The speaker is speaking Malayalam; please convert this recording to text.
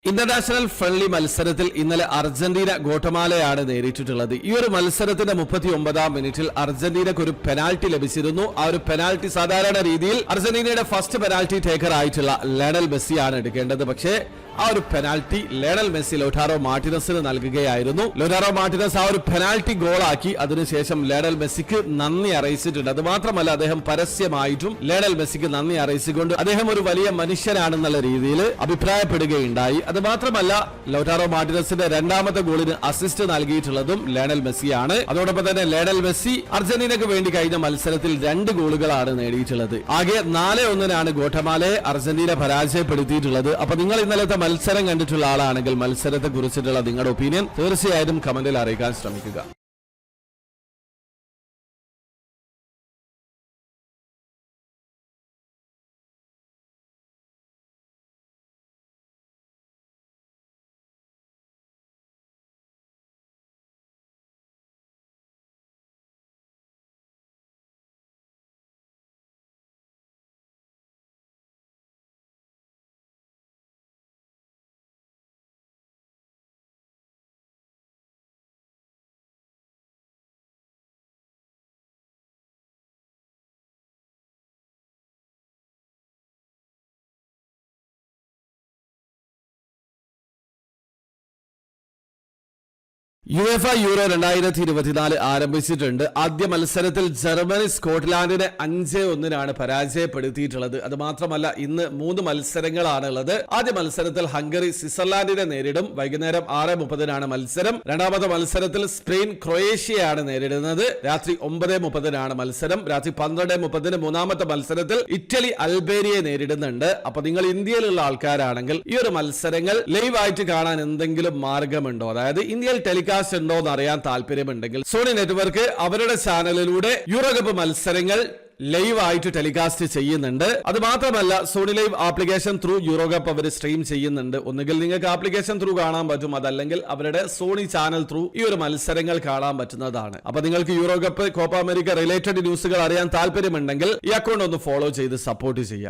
ഇന്റർനാഷണൽ ഫ്രണ്ട്ലി മത്സരത്തിൽ ഇന്നലെ അർജന്റീന ഗോട്ടമാലയാണ് നേരിട്ടിട്ടുള്ളത്. ഈ ഒരു മത്സരത്തിന്റെ 39-ാം മിനിറ്റിൽ അർജന്റീനക്ക് ഒരു പെനാൽറ്റി ലഭിച്ചിരുന്നു. ആ ഒരു പെനാൽറ്റി സാധാരണ രീതിയിൽ അർജന്റീനയുടെ ഫസ്റ്റ് പെനാൽറ്റി ടേക്കർ ആയിട്ടുള്ള ലയണൽ മെസ്സിയാണ് എടുക്കേണ്ടത്. പക്ഷേ ആ ഒരു പെനാൽറ്റി ലയണൽ മെസ്സി ലോട്ടാറോ മാർട്ടിനസിന് നൽകുകയായിരുന്നു. ലോട്ടാറോ മാർട്ടിനസ് ആ ഒരു പെനാൽറ്റി ഗോളാക്കി. അതിനുശേഷം ലയണൽ മെസ്സിക്ക് നന്ദി അറിയിച്ചിട്ടുണ്ട്. അത് മാത്രമല്ല, അദ്ദേഹം പരസ്യമായിട്ടും ലയണൽ മെസ്സിക്ക് നന്ദി അറിയിച്ചുകൊണ്ട് അദ്ദേഹം ഒരു വലിയ മനുഷ്യനാണെന്നുള്ള രീതിയിൽ അഭിപ്രായപ്പെടുകയുണ്ടായി. അത് മാത്രമല്ല, ലോട്ടാറോ മാർട്ടിനസിന്റെ രണ്ടാമത്തെ ഗോളിന് അസിസ്റ്റ് നൽകിയിട്ടുള്ളതും ലയണൽ മെസ്സിയാണ്. അതോടൊപ്പം തന്നെ ലയണൽ മെസ്സി അർജന്റീനക്ക് വേണ്ടി കഴിഞ്ഞ മത്സരത്തിൽ 2 ഗോളുകളാണ് നേടിയിട്ടുള്ളത്. ആകെ 4-1 ഗോട്ടമാലയെ അർജന്റീന പരാജയപ്പെടുത്തിയിട്ടുള്ളത്. അപ്പൊ നിങ്ങൾ ഇന്നലത്തെ മത്സരം കണ്ടിട്ടുള്ള ആളാണെങ്കിൽ മത്സരത്തെ കുറിച്ചിട്ടുള്ള നിങ്ങളുടെ ഒപ്പീനിയൻ തീർച്ചയായും കമന്റിൽ അറിയിക്കാൻ ശ്രമിക്കുക. യുവേഫ യൂറോ 2024 ആരംഭിച്ചിട്ടുണ്ട്. ആദ്യ മത്സരത്തിൽ ജർമ്മനി സ്കോട്ട്ലാൻഡിനെ 5-1 പരാജയപ്പെടുത്തിയിട്ടുള്ളത്. അത് മാത്രമല്ല, ഇന്ന് 3 മത്സരങ്ങളാണുള്ളത്. ആദ്യ മത്സരത്തിൽ ഹംഗറി സ്വിറ്റ്സർലാൻഡിനെ നേരിടും. വൈകുന്നേരം 6:30 മത്സരം. രണ്ടാമത്തെ മത്സരത്തിൽ സ്പെയിൻ ക്രൊയേഷ്യയാണ് നേരിടുന്നത്. രാത്രി 9:30 മത്സരം. രാത്രി 12:30 മൂന്നാമത്തെ മത്സരത്തിൽ ഇറ്റലി അൽബേനിയയെ നേരിടുന്നുണ്ട്. അപ്പൊ നിങ്ങൾ ഇന്ത്യയിലുള്ള ആൾക്കാരാണെങ്കിൽ ഈ ഒരു മത്സരങ്ങൾ ലൈവ് ആയിട്ട് കാണാൻ എന്തെങ്കിലും മാർഗമുണ്ടോ? അതായത് ഇന്ത്യയിൽ ടെലികാസ്റ്റ് ഉണ്ടോ എന്ന് അറിയാൻ താല്പര്യമുണ്ടെങ്കിൽ സോണി നെറ്റ്വർക്ക് അവരുടെ ചാനലിലൂടെ യൂറോ കപ്പ് മത്സരങ്ങൾ ലൈവ് ആയിട്ട് ടെലികാസ്റ്റ് ചെയ്യുന്നുണ്ട്. അത് മാത്രമല്ല, Sony Live application through Euro Cup അവർ സ്ട്രീം ചെയ്യുന്നുണ്ട്. ഒന്നുകിൽ നിങ്ങൾക്ക് ആപ്ലിക്കേഷൻ ത്രൂ കാണാൻ പറ്റും, അതല്ലെങ്കിൽ അവരുടെ സോണി ചാനൽ ത്രൂ ഈ ഒരു മത്സരങ്ങൾ കാണാൻ പറ്റുന്നതാണ്. അപ്പൊ നിങ്ങൾക്ക് euro cup, Copa America related ന്യൂസുകൾ അറിയാൻ താല്പര്യമുണ്ടെങ്കിൽ ഈ അക്കൗണ്ട് ഒന്ന് ഫോളോ ചെയ്ത് സപ്പോർട്ട് ചെയ്യാം.